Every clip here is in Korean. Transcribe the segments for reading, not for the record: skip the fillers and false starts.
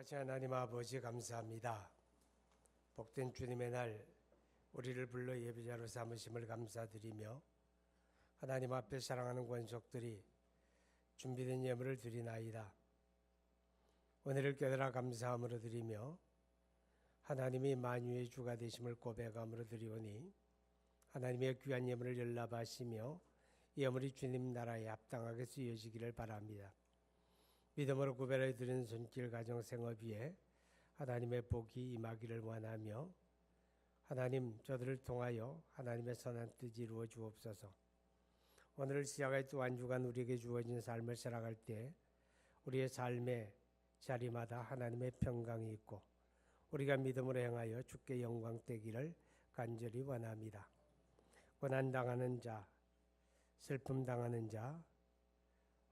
거룩하신 하나님 아버지 감사합니다. 복된 주님의 날 우리를 불러 예배자로 삼으심을 감사드리며 하나님 앞에 사랑하는 권속들이 준비된 예물을 드리나이다. 은혜를 깨달아 감사함으로 드리며 하나님이 만유의 주가 되심을 고백함으로 드리오니 하나님의 귀한 예물을 연락하시며 예물이 주님 나라에 합당하게 쓰여지기를 바랍니다. 믿음으로 구별해 드리는 손길 가정 생업 위에 하나님의 복이 임하기를 원하며 하나님 저들을 통하여 하나님의 선한 뜻이 이루어 주옵소서. 오늘을 시작해 또 한 주간 우리에게 주어진 삶을 살아갈 때 우리의 삶의 자리마다 하나님의 평강이 있고 우리가 믿음으로 행하여 주께 영광 되기를 간절히 원합니다. 고난당하는 자, 슬픔 당하는 자,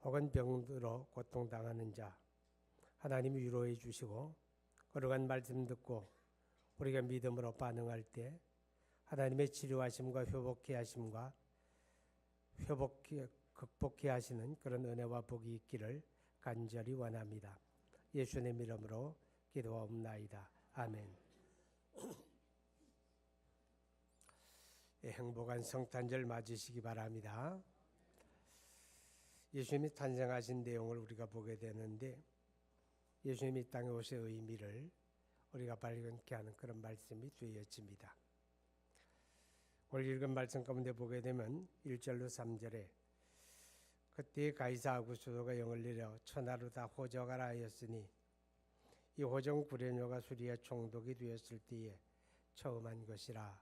혹은 병들어 고통당하는 자 하나님이 위로해 주시고 거룩한 말씀 듣고 우리가 믿음으로 반응할 때 하나님의 치료하심과 회복케 하심과 극복케 하시는 그런 은혜와 복이 있기를 간절히 원합니다. 예수님 이름으로 기도하옵나이다. 아멘. 행복한 성탄절 맞으시기 바랍니다. 예수님이 탄생하신 내용을 우리가 보게 되는데 예수님이 이 땅에 오신 의미를 우리가 발견케 하는 그런 말씀이 되어집니다. 오늘 읽은 말씀 가운데 보게 되면 1절로 3절에 그때 가이사 아구스도가 영을 내려 천하로 다 호적하라 하였으니 이 호적 구레뇨가 수리의 총독이 되었을 때에 처음 한 것이라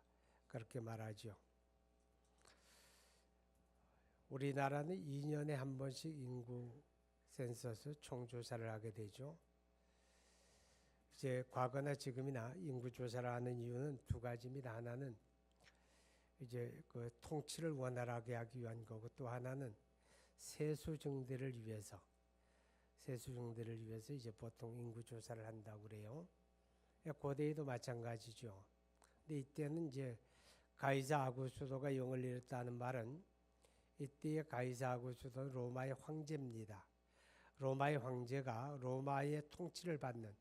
그렇게 말하죠. 우리나라는 2년에 한 번씩 인구 센서스 총조사를 하게 되죠. 이제 과거나 지금이나 인구 조사를 하는 이유는 두 가지입니다. 하나는 이제 그 통치를 원활하게 하기 위한 거고 또 하나는 세수 증대를 위해서 이제 보통 인구 조사를 한다고 그래요. 고대에도 마찬가지죠. 근데 이때는 이제 가이사 아구스도가 영을 내렸다는 말은 이때의 가이사 아구스도는 로마의 황제입니다. 로마의 황제가 로마의 통치를 받는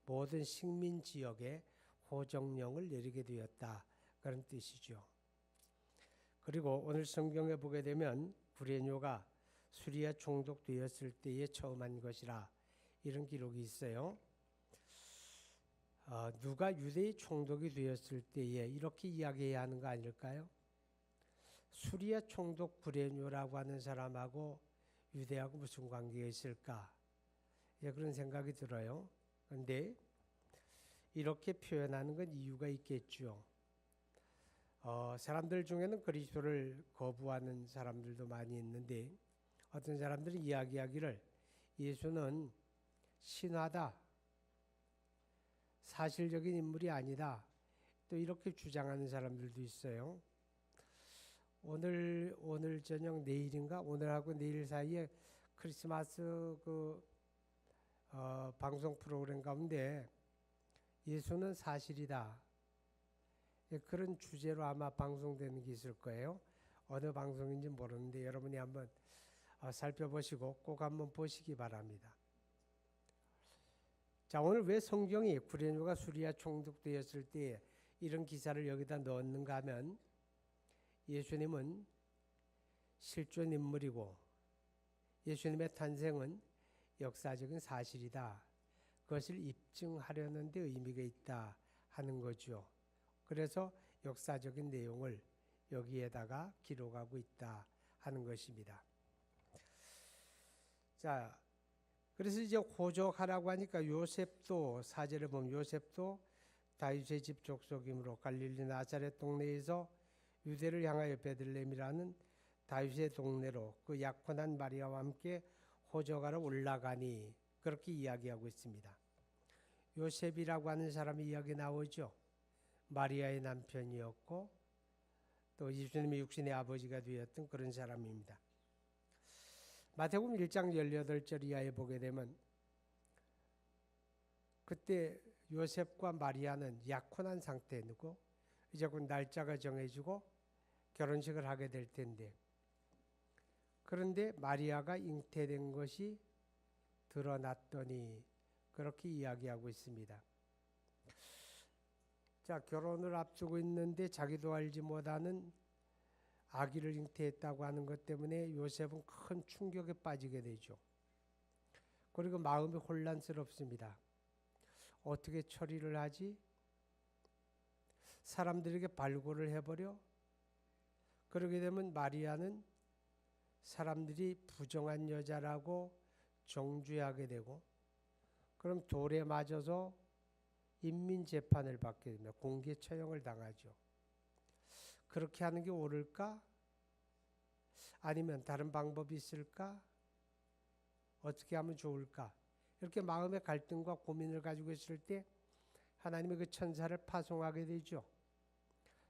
모든 식민 지역에 호정령을 내리게 되었다. 그런 뜻이죠. 그리고 오늘 성경에 보게 되면 구레뇨가 수리에 총독되었을 때에 처음 한 것이라 이런 기록이 있어요. 누가 유대의 총독이 되었을 때에 이렇게 이야기해야 하는 거 아닐까요? 수리아 총독 구레뇨라고 하는 사람하고 유대하고 무슨 관계가 있을까? 그런 생각이 들어요. 그런데 이렇게 표현하는 건 이유가 있겠죠. 사람들 중에는 그리스도를 거부하는 사람들도 많이 있는데 어떤 사람들이 이야기하기를 예수는 신화다, 사실적인 인물이 아니다, 또 이렇게 주장하는 사람들도 있어요. 오늘 저녁 내일인가 오늘하고 내일 사이에 크리스마스 방송 프로그램 가운데 예수는 사실이다, 그런 주제로 아마 방송되는 게 있을 거예요. 어느 방송인지 모르는데 여러분이 한번 살펴보시고 꼭 한번 보시기 바랍니다. 자, 오늘 왜 성경이 구레뇨가 수리아 총독되었을 때 이런 기사를 여기다 넣었는가 하면 예수님은 실존 인물이고 예수님의 탄생은 역사적인 사실이다. 그것을 입증하려는 데 의미가 있다 하는 거죠. 그래서 역사적인 내용을 여기에다가 기록하고 있다 하는 것입니다. 자, 그래서 이제 호적하라고 하니까 요셉도 사제를 보면 요셉도 다윗의 집 족속이므로 갈릴리 나사렛 동네에서 유대를 향하여 베들레헴이라는 다윗의 동네로 그 약혼한 마리아와 함께 호적하러 올라가니 그렇게 이야기하고 있습니다. 요셉이라고 하는 사람이 이야기 나오죠. 마리아의 남편이었고 또 예수님의 육신의 아버지가 되었던 그런 사람입니다. 마태복음 1장 18절 이하에 보게 되면 그때 요셉과 마리아는 약혼한 상태이고 이제 곧 날짜가 정해지고 결혼식을 하게 될 텐데 그런데 마리아가 잉태된 것이 드러났더니 그렇게 이야기하고 있습니다. 자, 결혼을 앞두고 있는데 자기도 알지 못하는 아기를 잉태했다고 하는 것 때문에 요셉은 큰 충격에 빠지게 되죠. 그리고 마음이 혼란스럽습니다. 어떻게 처리를 하지? 사람들에게 발굴을 해버려? 그러게 되면 마리아는 사람들이 부정한 여자라고 정죄하게 되고, 그럼 돌에 맞아서 인민재판을 받게 됩니다. 공개 처형을 당하죠. 그렇게 하는 게 옳을까? 아니면 다른 방법이 있을까? 어떻게 하면 좋을까? 이렇게 마음의 갈등과 고민을 가지고 있을 때 하나님의 그 천사를 파송하게 되죠.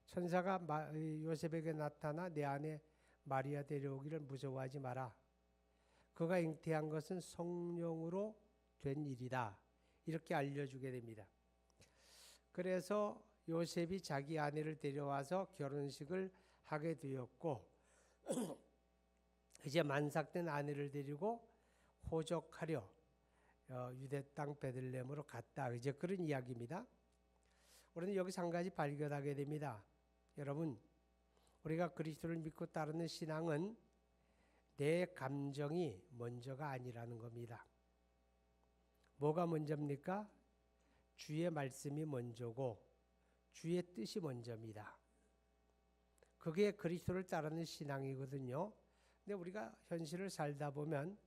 천사가 요셉에게 나타나 내 아내 마리아 데려오기를 무서워하지 마라. 그가 잉태한 것은 성령으로 된 일이다. 이렇게 알려주게 됩니다. 그래서 요셉이 자기 아내를 데려와서 결혼식을 하게 되었고 이제 만삭된 아내를 데리고 호적하려 유대 땅 베들레헴으로 갔다. 이제 그런 이야기입니다. 우리는 여기서 한 가지 발견하게 됩니다. 여러분, 우리가 그리스도를 믿고 따르는 신앙은 내 감정이 먼저가 아니라는 겁니다. 뭐가 먼저입니까? 주의 말씀이 먼저고 주의 뜻이 먼저입니다. 그게 그리스도를 따르는 신앙이거든요. 근데 우리가 현실을 살다 보면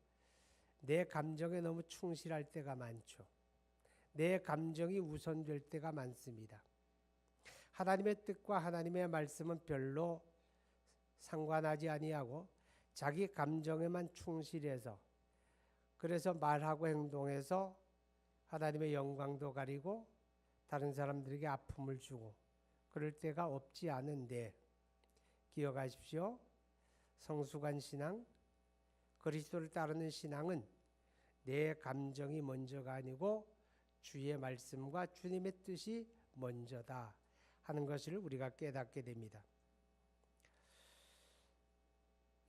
내 감정에 너무 충실할 때가 많죠. 내 감정이 우선될 때가 많습니다. 하나님의 뜻과 하나님의 말씀은 별로 상관하지 아니하고 자기 감정에만 충실해서, 그래서 말하고 행동해서 하나님의 영광도 가리고 다른 사람들에게 아픔을 주고 그럴 때가 없지 않은데, 기억하십시오. 성숙한 신앙, 그리스도를 따르는 신앙은 내 감정이 먼저가 아니고 주의 말씀과 주님의 뜻이 먼저다 하는 것을 우리가 깨닫게 됩니다.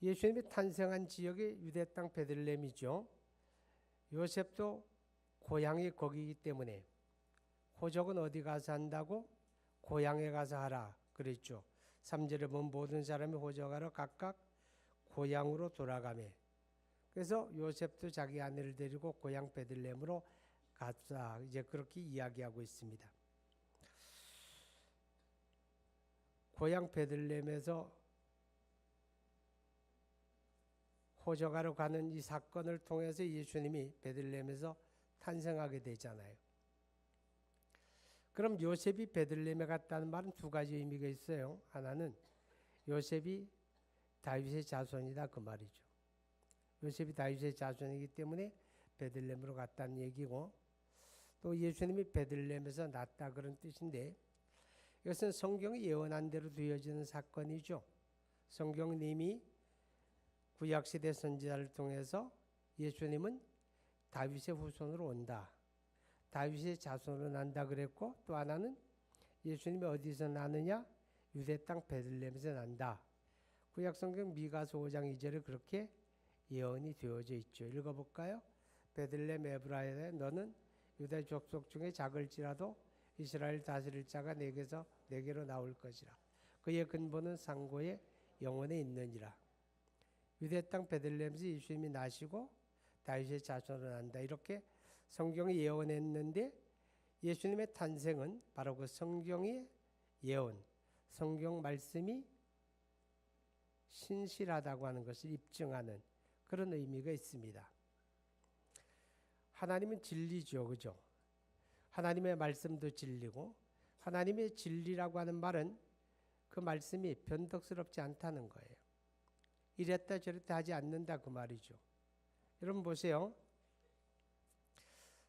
예수님이 탄생한 지역이 유대 땅 베들레헴이죠. 요셉도 고향이 거기이기 때문에 호적은 어디 가서 한다고? 고향에 가서 하라 그랬죠. 3절에 보면 모든 사람이 호적하러 각각 고향으로 돌아가매. 그래서 요셉도 자기 아내를 데리고 고향 베들레헴으로 갔다. 이제 그렇게 이야기하고 있습니다. 고향 베들레헴에서 호적하러 가는 이 사건을 통해서 예수님이 베들레헴에서 탄생하게 되잖아요. 그럼 요셉이 베들레헴에 갔다는 말은 두 가지 의미가 있어요. 하나는 요셉이 다윗의 자손이다 그 말이죠. 요셉이 다윗의 자손이기 때문에 베들레헴으로 갔다는 얘기고, 또 예수님이 베들레헴에서 났다 그런 뜻인데, 이것은 성경이 예언한 대로 되어지는 사건이죠. 성경은 이미 구약시대 선지자를 통해서 예수님은 다윗의 후손으로 온다, 다윗의 자손으로 난다 그랬고, 또 하나는 예수님이 어디서 나느냐? 유대 땅 베들레헴에서 난다. 구약성경 미가서 5장 2절에 그렇게 예언이 되어져 있죠. 읽어볼까요? 베들레헴 에브라임에 너는 유다 족속 중에 작을지라도 이스라엘 다스릴 자가 내게로 나올 것이라. 그의 근본은 상고의 영원에 있느니라. 유대 땅 베들레헴에서 예수님이 나시고 다윗의 자손으로 난다. 이렇게 성경이 예언했는데, 예수님의 탄생은 바로 그 성경의 예언, 성경 말씀이 신실하다고 하는 것을 입증하는 그런 의미가 있습니다. 하나님은 진리죠, 그죠? 하나님의 말씀도 진리고, 하나님의 진리라고 하는 말은 그 말씀이 변덕스럽지 않다는 거예요. 이랬다 저랬다 하지 않는다 그 말이죠. 여러분 보세요.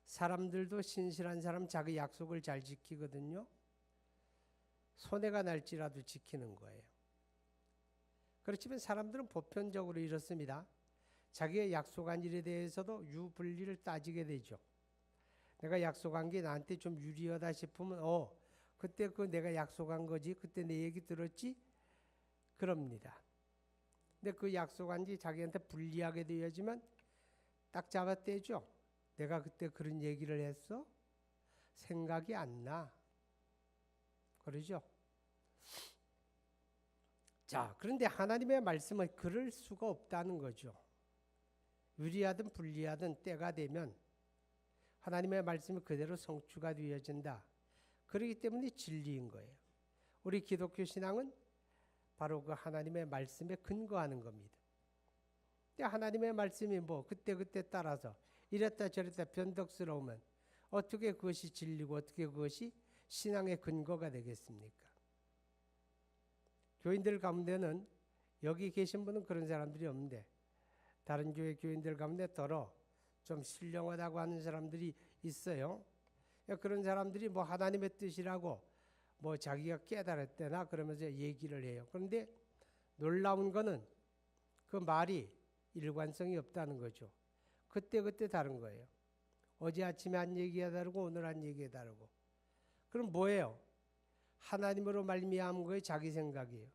사람들도 신실한 사람 자기 약속을 잘 지키거든요. 손해가 날지라도 지키는 거예요. 그렇지만 사람들은 보편적으로 이렇습니다. 자기가 약속한 일에 대해서도 유불리를 따지게 되죠. 내가 약속한 게 나한테 좀 유리하다 싶으면 그때 그 내가 약속한 거지, 그때 내 얘기 들었지? 그럽니다. 근데 그 약속한 게 자기한테 불리하게 되어지면 딱 잡아떼죠. 내가 그때 그런 얘기를 했어? 생각이 안 나. 그러죠? 자, 그런데 하나님의 말씀은 그럴 수가 없다는 거죠. 유리하든 불리하든 때가 되면 하나님의 말씀이 그대로 성취가 되어진다. 그렇기 때문에 진리인 거예요. 우리 기독교 신앙은 바로 그 하나님의 말씀에 근거하는 겁니다. 근데 하나님의 말씀이 뭐 그때그때 따라서 이랬다 저랬다 변덕스러우면 어떻게 그것이 진리고 어떻게 그것이 신앙의 근거가 되겠습니까? 교인들 가운데는 여기 계신 분은 그런 사람들이 없는데 다른 교회 교인들 가운데 더러 좀 신령하다고 하는 사람들이 있어요. 그런 사람들이 뭐 하나님의 뜻이라고 뭐 자기가 깨달았대나 그러면서 얘기를 해요. 그런데 놀라운 거는 그 말이 일관성이 없다는 거죠. 그때 다른 거예요. 어제 아침에 한 얘기가 다르고 오늘 한 얘기가 다르고. 그럼 뭐예요? 하나님으로 말미암은 거에 자기 생각이에요.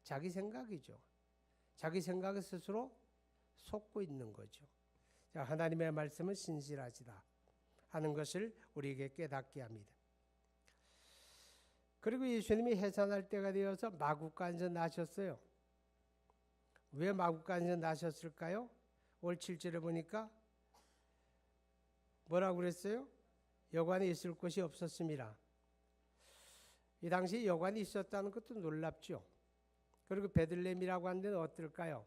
자기 생각이죠. 자기 생각에 스스로 속고 있는 거죠. 자, 하나님의 말씀은 신실하시다 하는 것을 우리에게 깨닫게 합니다. 그리고 예수님이 해산할 때가 되어서 마구간에서 나셨어요. 왜 마구간에서 나셨을까요? 5월 7절에 보니까 뭐라고 그랬어요? 여관에 있을 곳이 없었습니다. 이 당시 여관이 있었다는 것도 놀랍죠. 그리고 베들레헴이라고 하는 데는 어떨까요?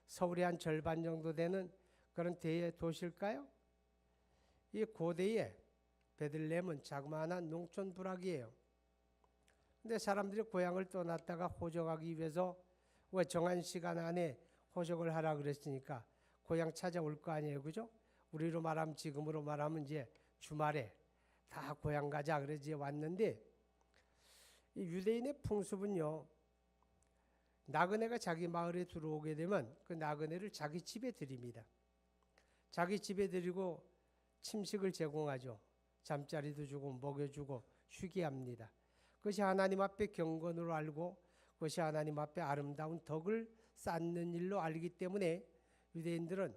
서울의 한 절반 정도 되는 그런 대도시일까요? 이 고대의 베들레헴은 자그마한 농촌 부락이에요. 근데 사람들이 고향을 떠났다가 호적하기 위해서 왜 정한 시간 안에 호적을 하라 그랬으니까 고향 찾아올 거 아니에요, 그죠? 우리로 말하면 지금으로 말하면 이제 주말에 다 고향 가자 그래서 왔는데 이 유대인의 풍습은요. 나그네가 자기 마을에 들어오게 되면 그 나그네를 자기 집에 들입니다. 자기 집에 들이고 침식을 제공하죠. 잠자리도 주고 먹여주고 쉬게 합니다. 그것이 하나님 앞에 경건으로 알고 그것이 하나님 앞에 아름다운 덕을 쌓는 일로 알기 때문에 유대인들은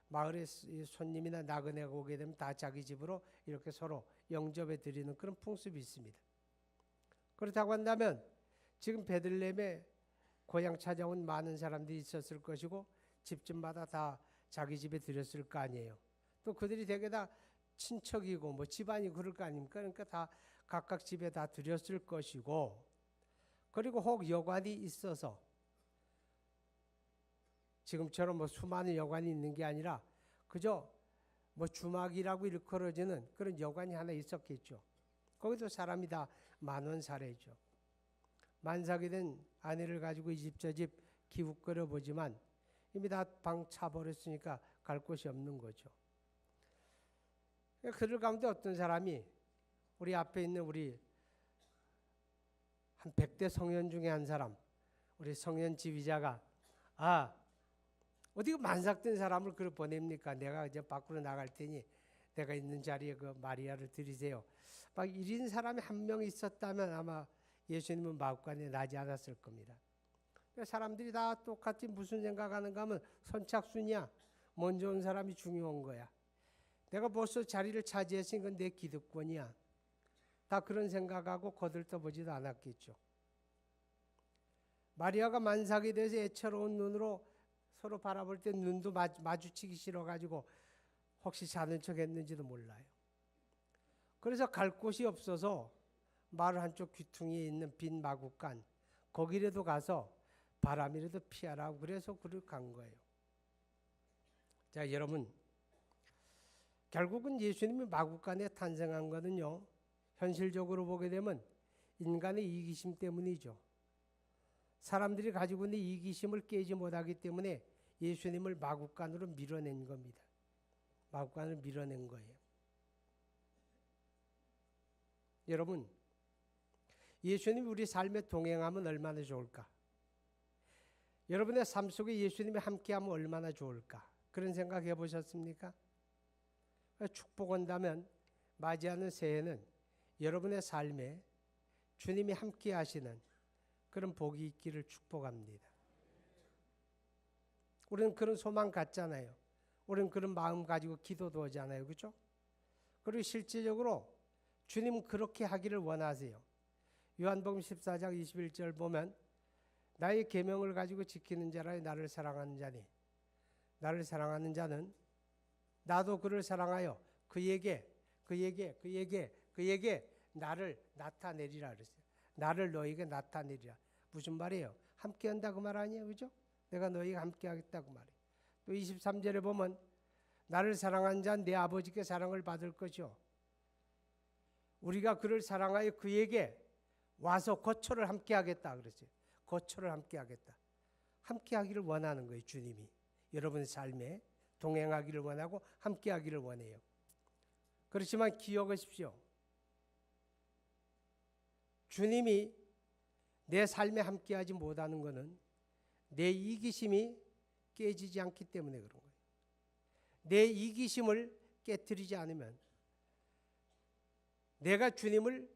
마을에 손님이나 나그네가 오게 되면 다 자기 집으로 이렇게 서로 영접해 드리는 그런 풍습이 있습니다. 그렇다고 한다면 지금 베들레헴에 고향 찾아온 많은 사람들이 있었을 것이고 집집마다 다 자기 집에 들였을 거 아니에요. 또 그들이 되게 다 친척이고 뭐 집안이 그럴 거 아닙니까? 그러니까 다 각각 집에 다 들였을 것이고 그리고 혹 여관이 있어서 지금처럼 뭐 수많은 여관이 있는 게 아니라 그저 뭐 주막이라고 일컬어지는 그런 여관이 하나 있었겠죠. 거기도 사람이 다 만원 사례죠. 만삭이 된 아내를 가지고 이 집 저 집 기웃거려 보지만 이미 다 방 차버렸으니까 갈 곳이 없는 거죠. 그들 가운데 어떤 사람이 우리 앞에 있는 우리 한 100대 성현 중에 한 사람 우리 성현 지휘자가 어디 만삭된 사람을 그걸 보냅니까? 내가 이제 밖으로 나갈 테니 내가 있는 자리에 그 마리아를 들이세요. 막 이런 사람이 한 명 있었다면 아마 예수님은 마구간에 나지 않았을 겁니다. 사람들이 다 똑같이 무슨 생각하는가 하면 선착순이야. 먼저 온 사람이 중요한 거야. 내가 벌써 자리를 차지했으니까 내 기득권이야. 다 그런 생각하고 거들떠보지도 않았겠죠. 마리아가 만삭이 돼서 애처로운 눈으로 서로 바라볼 때 눈도 마주치기 싫어가지고 혹시 자는 척 했는지도 몰라요. 그래서 갈 곳이 없어서 마을 한쪽 귀퉁이에 있는 빈 마구간 거기라도 가서 바람이라도 피하라고 그래서 그를 간 거예요. 자, 여러분 결국은 예수님이 마구간에 탄생한 거는요. 현실적으로 보게 되면 인간의 이기심 때문이죠. 사람들이 가지고 있는 이기심을 깨지 못하기 때문에 예수님을 마구간으로 밀어낸 겁니다. 마구간을 밀어낸 거예요. 여러분 예수님이 우리 삶에 동행하면 얼마나 좋을까? 여러분의 삶 속에 예수님이 함께하면 얼마나 좋을까? 그런 생각 해보셨습니까? 축복한다면 맞이하는 새해는 여러분의 삶에 주님이 함께하시는 그런 복이 있기를 축복합니다. 우리는 그런 소망 갖잖아요. 우리는 그런 마음 가지고 기도도 하잖아요. 그렇죠? 그리고 실제적으로 주님 그렇게 하기를 원하세요. 요한복음 14장 21절 보면 나의 계명을 가지고 지키는 자라 나를 사랑하는 자니 나를 사랑하는 자는 나도 그를 사랑하여 그에게 나를 나타내리라 그랬어요. 나를 너에게 나타내리라. 무슨 말이에요? 함께 한다 그 말 아니에요. 그죠? 내가 너희가 함께 하겠다 그 말이에요. 또 23절에 보면 나를 사랑하는 자는 내 아버지께 사랑을 받을 것이요. 우리가 그를 사랑하여 그에게 와서 거처를 함께 하겠다 그랬어요. 거처를 함께 하겠다. 함께 하기를 원하는 거예요. 주님이. 여러분의 삶에 동행하기를 원하고 함께 하기를 원해요. 그렇지만 기억하십시오. 주님이 내 삶에 함께하지 못하는 것은 내 이기심이 깨지지 않기 때문에 그런 거예요. 내 이기심을 깨트리지 않으면 내가 주님을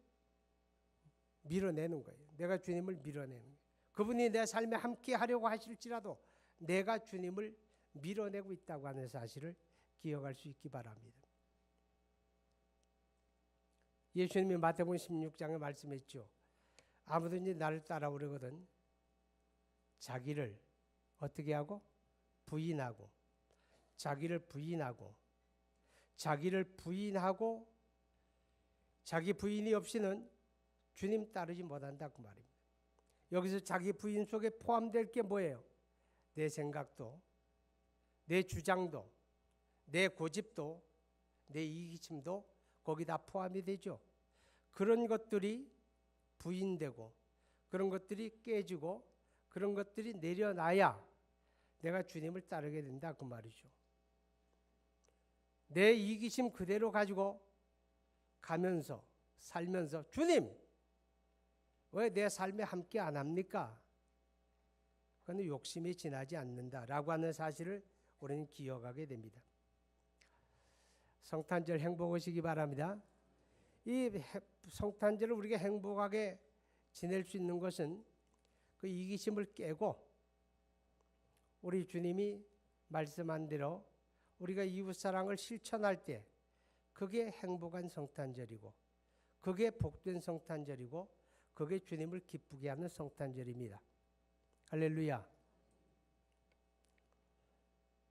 밀어내는 거예요. 내가 주님을 밀어내는 거예요. 그분이 내 삶에 함께 하려고 하실지라도 내가 주님을 밀어내고 있다고 하는 사실을 기억할 수 있기 바랍니다. 예수님이 마태복음 16장에 말씀했죠. 아무든지 나를 따라오려거든 자기를 어떻게 하고? 부인하고 자기를 부인하고 자기 부인이 없이는 주님 따르지 못한다 그 말입니다. 여기서 자기 부인 속에 포함될 게 뭐예요? 내 생각도 내 주장도 내 고집도 내 이기심도 거기 다 포함이 되죠. 그런 것들이 부인되고 그런 것들이 깨지고 그런 것들이 내려놔야 내가 주님을 따르게 된다 그 말이죠. 내 이기심 그대로 가지고 가면서 살면서 주님 왜 내 삶에 함께 안 합니까? 그건 욕심이 지나지 않는다라고 하는 사실을 우리는 기억하게 됩니다. 성탄절 행복하시기 바랍니다. 이 성탄절을 우리가 행복하게 지낼 수 있는 것은 그 이기심을 깨고 우리 주님이 말씀한 대로 우리가 이웃사랑을 실천할 때 그게 행복한 성탄절이고 그게 복된 성탄절이고 그게 주님을 기쁘게 하는 성탄절입니다. 할렐루야.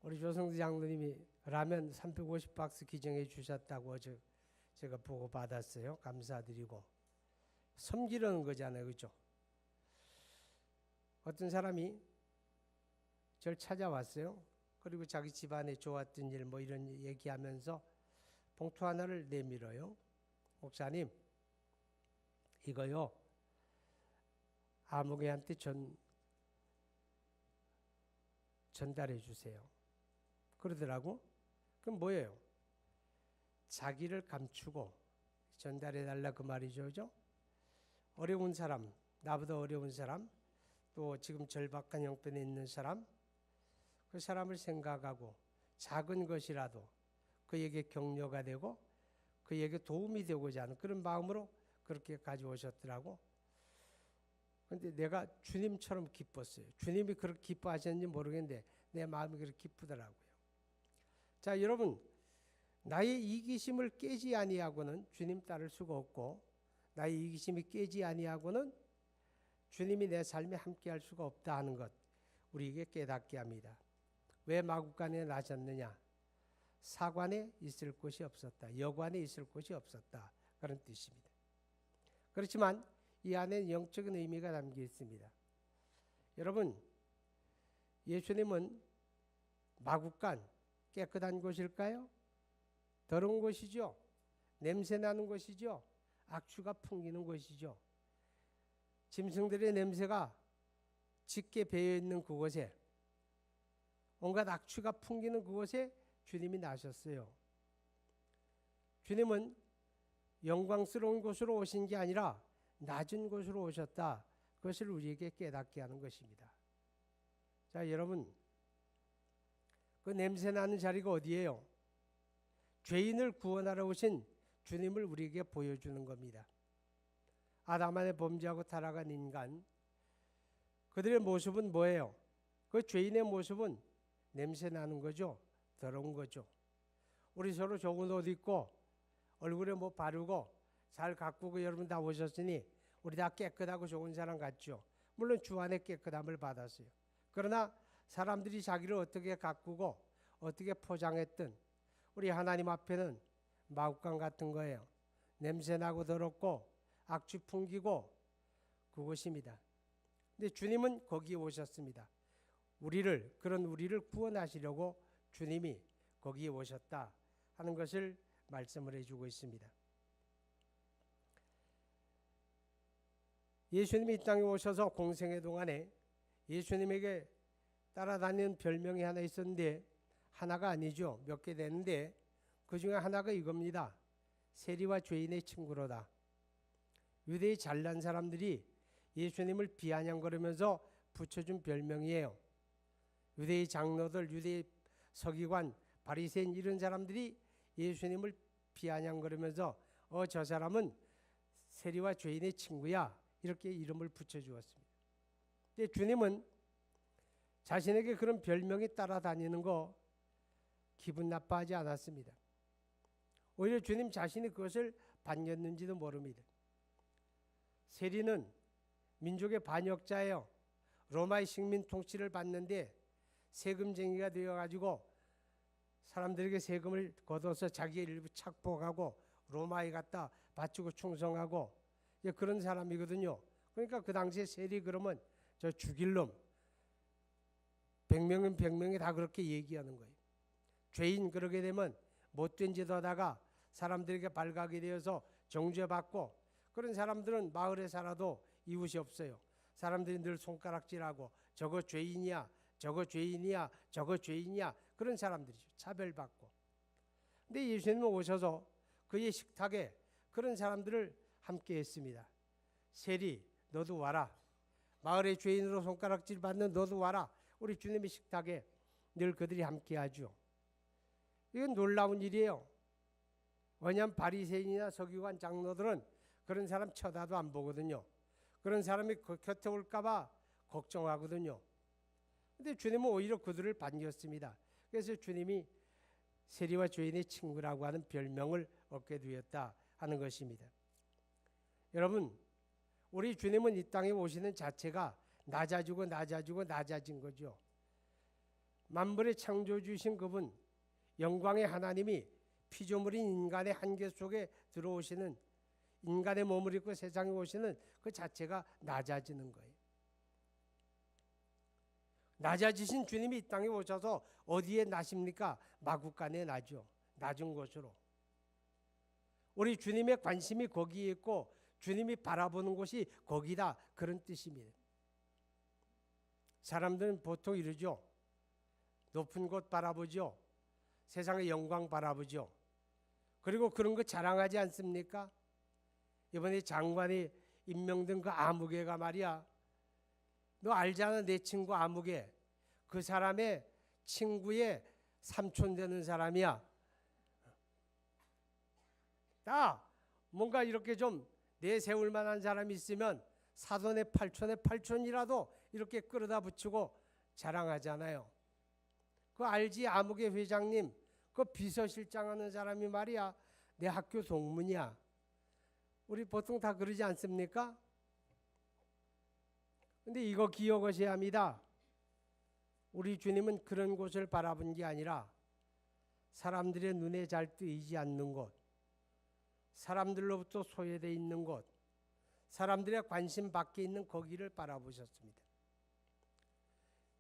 우리 조성주 장로님이 라면 350박스 기증해 주셨다고 제가 보고 받았어요. 감사드리고 섬기려는 거잖아요. 그렇죠? 어떤 사람이 저를 찾아왔어요. 그리고 자기 집안에 좋았던 일 뭐 이런 얘기하면서 봉투 하나를 내밀어요. 목사님 이거요 아무개한테 전달해 주세요. 그러더라고. 그럼 뭐예요? 자기를 감추고 전달해 달라 그 말이죠. 그죠? 어려운 사람, 나보다 어려운 사람, 또 지금 절박한 형편에 있는 사람, 그 사람을 생각하고 작은 것이라도 그에게 격려가 되고 그에게 도움이 되고자 하는 그런 마음으로 그렇게 가져오셨더라고. 그런데 내가 주님처럼 기뻤어요. 주님이 그렇게 기뻐하셨는지 모르겠는데 내 마음이 그렇게 기쁘더라고요. 자, 여러분, 나의 이기심을 깨지 아니하고는 주님 따를 수가 없고 나의 이기심이 깨지 아니하고는 주님이 내 삶에 함께할 수가 없다 하는 것 우리에게 깨닫게 합니다. 왜 마구간에 나셨느냐? 사관에 있을 곳이 없었다. 여관에 있을 곳이 없었다. 그런 뜻입니다. 그렇지만 이 안에 영적인 의미가 담겨 있습니다. 여러분, 예수님은 마구간 깨끗한 곳일까요? 더러운 곳이죠. 냄새 나는 곳이죠. 악취가 풍기는 곳이죠. 짐승들의 냄새가 짙게 배어 있는 그곳에 온갖 악취가 풍기는 그곳에 주님이 나셨어요. 주님은 영광스러운 곳으로 오신 게 아니라 낮은 곳으로 오셨다. 그것을 우리에게 깨닫게 하는 것입니다. 자, 여러분, 그 냄새 나는 자리가 어디예요? 죄인을 구원하러 오신 주님을 우리에게 보여주는 겁니다. 아담 안에 범죄하고 타락한 인간, 그들의 모습은 뭐예요? 그 죄인의 모습은 냄새 나는 거죠. 더러운 거죠. 우리 서로 좋은 옷 입고 얼굴에 뭐 바르고 잘 가꾸고 여러분 다 오셨으니 우리 다 깨끗하고 좋은 사람 같죠. 물론 주 안에 깨끗함을 받았어요. 그러나 사람들이 자기를 어떻게 가꾸고 어떻게 포장했든 우리 하나님 앞에는 마구간 같은 거예요. 냄새나고 더럽고 악취 풍기고 그것입니다. 근데 주님은 거기에 오셨습니다. 그런 우리를 구원하시려고 주님이 거기에 오셨다 하는 것을 말씀을 해주고 있습니다. 예수님이 이 땅에 오셔서 공생의 동안에 예수님에게 따라다니는 별명이 하나 있었는데, 하나가 아니죠. 몇 개 되는데 그 중에 하나가 이겁니다. 세리와 죄인의 친구로다. 유대의 잘난 사람들이 예수님을 비아냥거리면서 붙여준 별명이에요. 유대의 장로들, 유대의 서기관, 바리새인 이런 사람들이 예수님을 비아냥거리면서 저 사람은 세리와 죄인의 친구야, 이렇게 이름을 붙여주었습니다. 근데 주님은 자신에게 그런 별명이 따라다니는 거 기분 나빠하지 않았습니다. 오히려 주님 자신이 그것을 반겼는지도 모릅니다. 세리는 민족의 반역자예요. 로마의 식민 통치를 받는데 세금쟁이가 되어가지고 사람들에게 세금을 걷어서 자기의 일부 착복하고 로마에 갖다 바치고 충성하고 그런 사람이거든요. 그러니까 그 당시에 세리 그러면 저 죽일 놈, 100명은 100명이 다 그렇게 얘기하는 거예요. 죄인 그러게 되면 못된 짓 하다가 사람들에게 발각이 되어서 정죄받고, 그런 사람들은 마을에 살아도 이웃이 없어요. 사람들이 늘 손가락질하고 저거 죄인이야, 저거 죄인이야, 저거 죄인이야, 그런 사람들이죠. 차별받고. 근데 예수님은 오셔서 그의 식탁에 그런 사람들을 함께 했습니다. 세리 너도 와라. 마을의 죄인으로 손가락질 받는 너도 와라. 우리 주님의 식탁에 늘 그들이 함께 하죠. 이건 놀라운 일이에요. 왜냐하면 바리새인이나 서기관 장로들은 그런 사람 쳐다도 안 보거든요. 그런 사람이 그 곁에 올까 봐 걱정하거든요. 근데 주님은 오히려 그들을 반겼습니다. 그래서 주님이 세리와 죄인의 친구라고 하는 별명을 얻게 되었다 하는 것입니다. 여러분, 우리 주님은 이 땅에 오시는 자체가 낮아지고 낮아진 거죠. 만물의 창조주이신 그분, 영광의 하나님이 피조물인 인간의 한계 속에 들어오시는, 인간의 몸을 입고 세상에 오시는 그 자체가 낮아지는 거예요. 낮아지신 주님이 이 땅에 오셔서 어디에 나십니까? 마구간에 나죠. 낮은 곳으로. 우리 주님의 관심이 거기에 있고 주님이 바라보는 곳이 거기다, 그런 뜻입니다. 사람들은 보통 이러죠. 높은 곳 바라보죠. 세상의 영광 바라보죠. 그리고 그런 거 자랑하지 않습니까? 이번에 장관이 임명된 그 아무개가 말이야, 너 알잖아, 내 친구 아무개. 그 사람의 친구의 삼촌 되는 사람이야. 나 뭔가 이렇게 좀 내세울 만한 사람이 있으면 사돈의 팔촌의 팔촌이라도 이렇게 끌어다 붙이고 자랑하잖아요. 그 알지? 아무개 회장님, 그 비서실장 하는 사람이 말이야, 내 학교 동문이야. 우리 보통 다 그러지 않습니까? 근데 이거 기억하셔야 합니다. 우리 주님은 그런 곳을 바라본 게 아니라 사람들의 눈에 잘 뜨이지 않는 곳, 사람들로부터 소외되어 있는 곳, 사람들의 관심 밖에 있는 거기를 바라보셨습니다.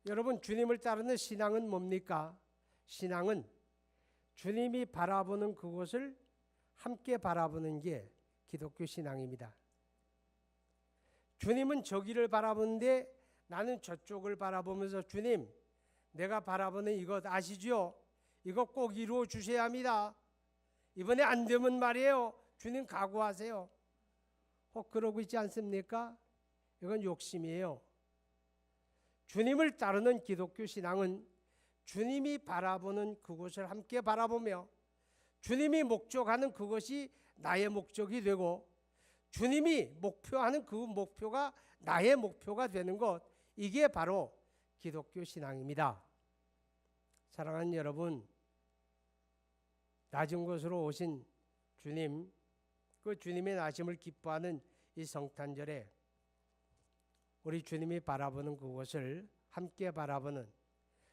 여러분, 주님을 따르는 신앙은 뭡니까? 신앙은 주님이 바라보는 그곳을 함께 바라보는 게 기독교 신앙입니다. 주님은 저기를 바라보는데 나는 저쪽을 바라보면서, 주님, 내가 바라보는 이것 아시죠? 이거 꼭 이루어 주셔야 합니다. 이번에 안 되면 말이에요, 주님 각오하세요. 혹 그러고 있지 않습니까? 이건 욕심이에요. 주님을 따르는 기독교 신앙은 주님이 바라보는 그곳을 함께 바라보며 주님이 목적하는 그것이 나의 목적이 되고 주님이 목표하는 그 목표가 나의 목표가 되는 것, 이게 바로 기독교 신앙입니다. 사랑하는 여러분, 낮은 곳으로 오신 주님, 그 주님의 나심을 기뻐하는 이 성탄절에 우리 주님이 바라보는 그곳을 함께 바라보는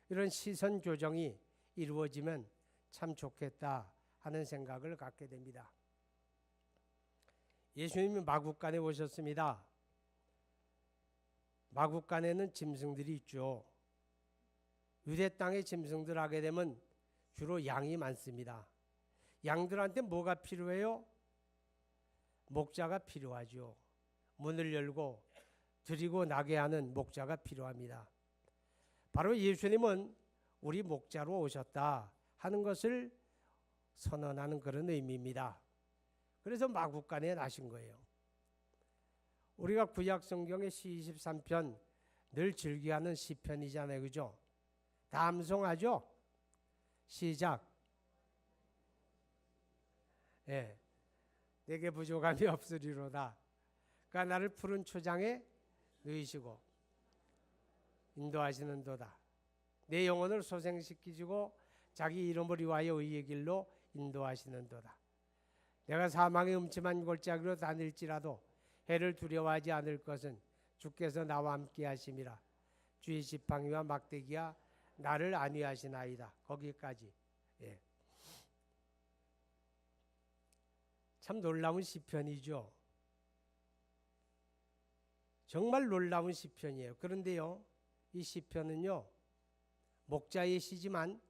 이런 시선 교정이 이루어지면 참 좋겠다 하는 생각을 갖게 됩니다. 예수님이 마국간에 오셨습니다. 마국간에는 짐승들이 있죠. 유대 땅에 짐승들 하게 되면 주로 양이 많습니다. 양들한테 뭐가 필요해요? 목자가 필요하죠. 문을 열고 드리고 나게 하는 목자가 필요합니다. 바로 예수님은 우리 목자로 오셨다 하는 것을 선언하는 그런 의미입니다. 그래서 마국간에 나신 거예요. 우리가 구약 성경의 시 23편 늘 즐겨하는 시편이잖아요. 그죠? 다 암송하죠? 시작. 예, 내게 부족함이 없으리로다. 그가 나를 푸른 초장에 누이시고 인도하시는도다. 내 영혼을 소생시키시고 자기 이름을 위하여 의의 길로 인도하시는도다. 내가 사망의 음침한 골짜기로 다닐지라도 해를 두려워하지 않을 것은 주께서 나와 함께 하심이라. 주의 지팡이와 막대기가 나를 안위하시나이다. 거기까지. 예. 참 놀라운 시편이죠. 정말 놀라운 시편이에요. 그런데요, 이 시편은요, 목자의 시지만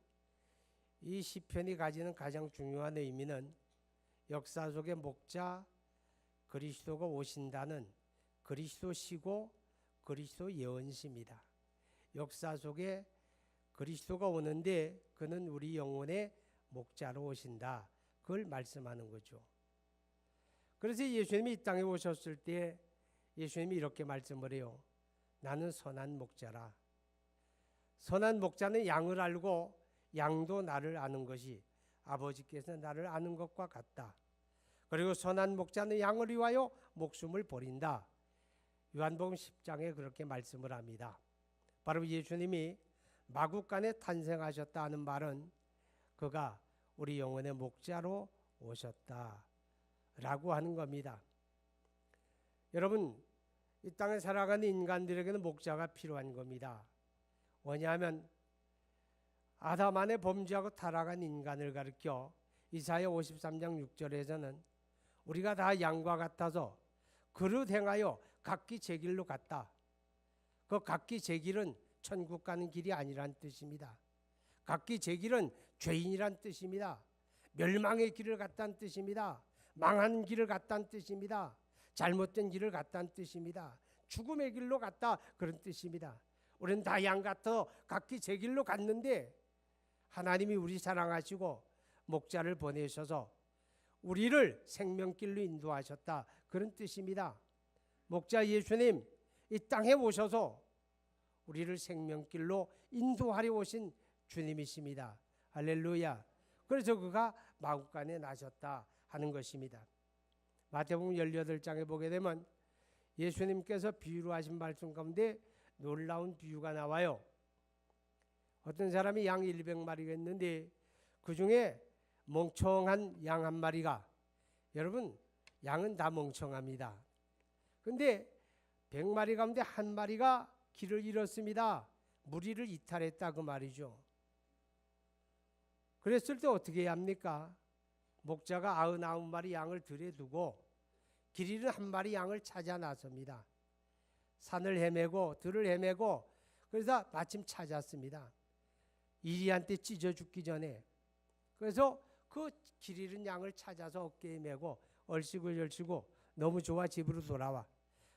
이 시편이 가지는 가장 중요한 의미는 역사 속의 목자 그리스도가 오신다는 그리스도시고 그리스도 예언시입니다. 역사 속에 그리스도가 오는데 그는 우리 영혼의 목자로 오신다. 그걸 말씀하는 거죠. 그래서 예수님이 이 땅에 오셨을 때 예수님이 이렇게 말씀을 해요. 나는 선한 목자라. 선한 목자는 양을 알고 양도 나를 아는 것이 아버지께서 나를 아는 것과 같다. 그리고 선한 목자는 양을 위하여 목숨을 버린다. 요한복음 10장에 그렇게 말씀을 합니다. 바로 예수님이 마국간에 탄생하셨다 하는 말은 그가 우리 영혼의 목자로 오셨다라고 하는 겁니다. 여러분, 이 땅에 살아가는 인간들에게는 목자가 필요한 겁니다. 왜냐하면 아담 안에 범죄하고 타락한 인간을 가리켜 이사야 53장 6절에서는 우리가 다 양과 같아서 그릇 행하여 각기 제 길로 갔다. 그 각기 제 길은 천국 가는 길이 아니란 뜻입니다. 각기 제 길은 죄인이란 뜻입니다. 멸망의 길을 갔다는 뜻입니다. 망하는 길을 갔다는 뜻입니다. 잘못된 길을 갔다는 뜻입니다. 죽음의 길로 갔다 그런 뜻입니다. 우리는 다 양 같아 각기 제 길로 갔는데 하나님이 우리 사랑하시고 목자를 보내셔서 우리를 생명길로 인도하셨다 그런 뜻입니다. 목자 예수님 이 땅에 오셔서 우리를 생명길로 인도하려 오신 주님이십니다. 할렐루야. 그래서 그가 마국간에 나셨다 하는 것입니다. 마태복음 18장에 보게 되면 예수님께서 비유로 하신 말씀 가운데 놀라운 비유가 나와요. 어떤 사람이 양 100마리가 있는데 그 중에 멍청한 양 한 마리가, 여러분 양은 다 멍청합니다. 근데 100마리 가운데 한 마리가 길을 잃었습니다. 무리를 이탈했다 그 말이죠. 그랬을 때 어떻게 해야 합니까? 목자가 99마리 양을 들여두고 길 잃은 한 마리 양을 찾아 나섭니다. 산을 헤매고 들을 헤매고 그래서 마침 찾았습니다. 이리한테 찢어 죽기 전에. 그래서 그 길 잃은 양을 찾아서 어깨에 메고 얼씨구얼씨구 너무 좋아 집으로 돌아와.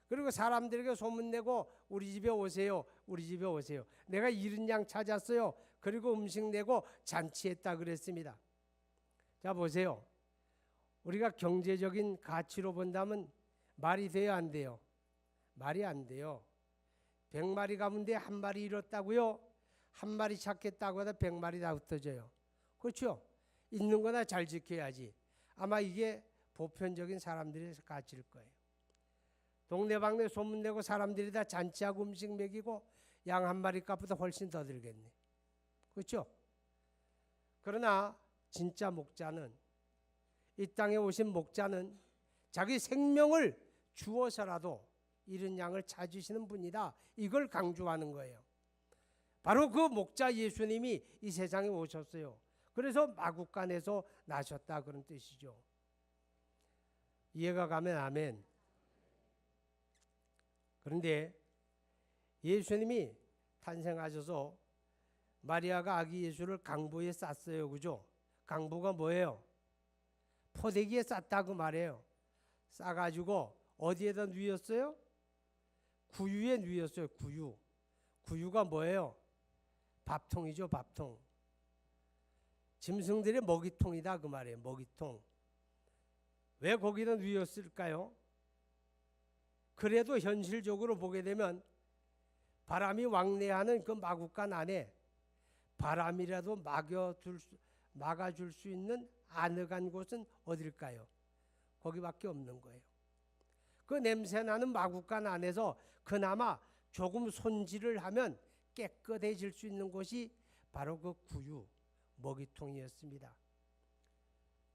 그리고 사람들에게 소문내고 우리 집에 오세요. 우리 집에 오세요. 내가 잃은 양 찾았어요. 그리고 음식 내고 잔치했다 그랬습니다. 자 보세요. 우리가 경제적인 가치로 본다면 말이 돼요 안 돼요? 말이 안 돼요. 100마리 가운데 한 마리 잃었다고요? 한 마리 찾겠다고 하다 100마리 다 흩어져요. 그렇죠? 있는 거나 잘 지켜야지. 아마 이게 보편적인 사람들의 가치일 거예요. 동네방네 소문내고 사람들이 다 잔치하고 음식 먹이고 양 한 마리 값보다 훨씬 더 들겠네. 그렇죠? 그러나 진짜 목자는, 이 땅에 오신 목자는 자기 생명을 주어서라도 잃은 양을 찾으시는 분이다. 이걸 강조하는 거예요. 바로 그 목자 예수님이 이 세상에 오셨어요. 그래서 마구간에서 나셨다 그런 뜻이죠. 이해가 가면 아멘. 그런데 예수님이 탄생하셔서 마리아가 아기 예수를 강보에 쌌어요. 그죠? 강보가 뭐예요? 포대기에 쌌다고 말해요. 싸가지고 어디에다 누웠어요? 구유에 누웠어요. 구유. 구유가 뭐예요? 밥통이죠. 밥통. 짐승들의 먹이통이다 그 말이에요. 먹이통. 왜 거기다 누웠을까요? 그래도 현실적으로 보게 되면 바람이 왕래하는 그 마구간 안에 바람이라도 막아줄 수 있는 아늑한 곳은 어딜까요? 거기밖에 없는 거예요. 그 냄새나는 마구간 안에서 그나마 조금 손질을 하면 깨끗해질 수 있는 곳이 바로 그 구유, 먹이통이었습니다.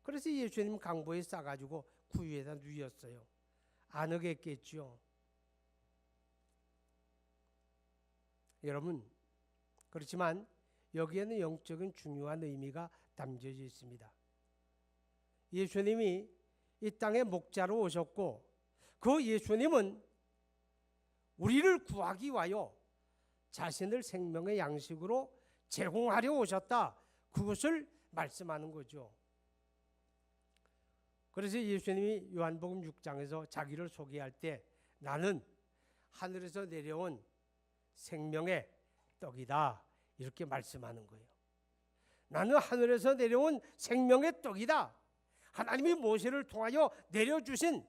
그래서 예수님 강보에 싸가지고 구유에다 누웠어요. 아늑했겠죠. 여러분, 그렇지만 여기에는 영적인 중요한 의미가 담겨져 있습니다. 예수님이 이 땅에 목자로 오셨고 그 예수님은 우리를 구하기 위하여 자신을 생명의 양식으로 제공하려 오셨다. 그것을 말씀하는 거죠. 그래서 예수님이 요한복음 6장에서 자기를 소개할 때 나는 하늘에서 내려온 생명의 떡이다. 이렇게 말씀하는 거예요. 나는 하늘에서 내려온 생명의 떡이다. 하나님이 모세를 통하여 내려주신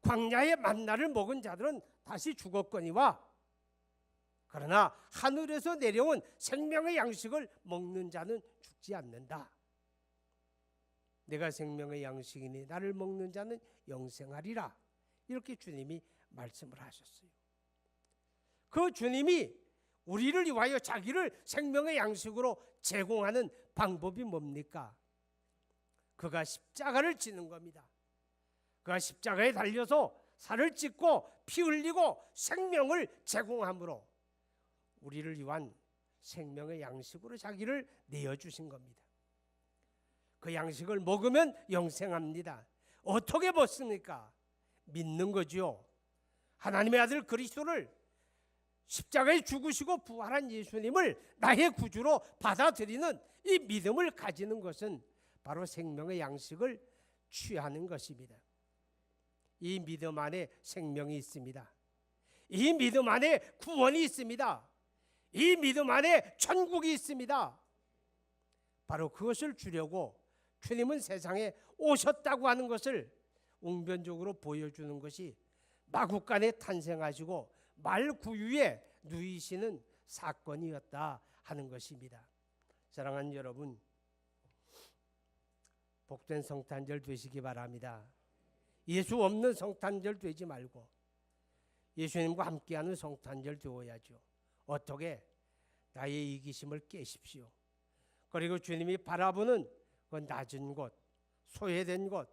광야의 만나를 먹은 자들은 다시 죽었거니와 그러나 하늘에서 내려온 생명의 양식을 먹는 자는 죽지 않는다. 내가 생명의 양식이니 나를 먹는 자는 영생하리라. 이렇게 주님이 말씀을 하셨어요. 그 주님이 우리를 위하여 자기를 생명의 양식으로 제공하는 방법이 뭡니까? 그가 십자가를 지는 겁니다. 그가 십자가에 달려서 살을 찢고 피 흘리고 생명을 제공함으로 우리를 위한 생명의 양식으로 자기를 내어주신 겁니다. 그 양식을 먹으면 영생합니다. 어떻게 먹습니까? 믿는 거죠. 하나님의 아들 그리스도를 십자가에 죽으시고 부활한 예수님을 나의 구주로 받아들이는 이 믿음을 가지는 것은 바로 생명의 양식을 취하는 것입니다. 이 믿음 안에 생명이 있습니다. 이 믿음 안에 구원이 있습니다. 이 믿음 안에 천국이 있습니다. 바로 그것을 주려고 주님은 세상에 오셨다고 하는 것을 웅변적으로 보여주는 것이 마구간에 탄생하시고 말구유에 누이시는 사건이었다 하는 것입니다. 사랑하는 여러분, 복된 성탄절 되시기 바랍니다. 예수 없는 성탄절 되지 말고 예수님과 함께하는 성탄절 되어야죠. 어떻게? 나의 이기심을 깨십시오. 그리고 주님이 바라보는 그 낮은 곳, 소외된 곳,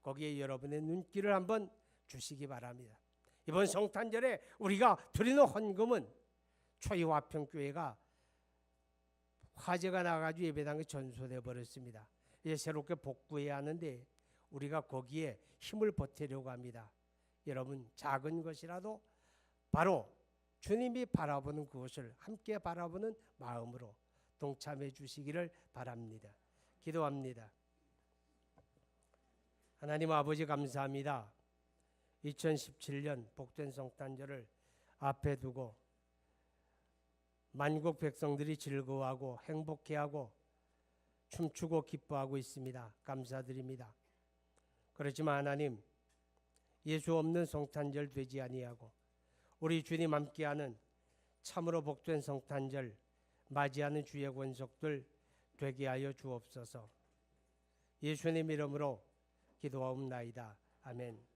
거기에 여러분의 눈길을 한번 주시기 바랍니다. 이번 성탄절에 우리가 드리는 헌금은 초이화평교회가 화재가 나가지고 예배당이 전소돼 버렸습니다. 이제 새롭게 복구해야 하는데 우리가 거기에 힘을 보태려고 합니다. 여러분, 작은 것이라도 바로 주님이 바라보는 그것을 함께 바라보는 마음으로 동참해 주시기를 바랍니다. 기도합니다. 하나님 아버지 감사합니다. 2017년 복된 성탄절을 앞에 두고 만국 백성들이 즐거워하고 행복해하고 춤추고 기뻐하고 있습니다. 감사드립니다. 그렇지만 하나님, 예수 없는 성탄절 되지 아니하고 우리 주님 함께하는 참으로 복된 성탄절 맞이하는 주의 권속들 되게 하여 주옵소서. 예수님 이름으로 기도하옵나이다. 아멘.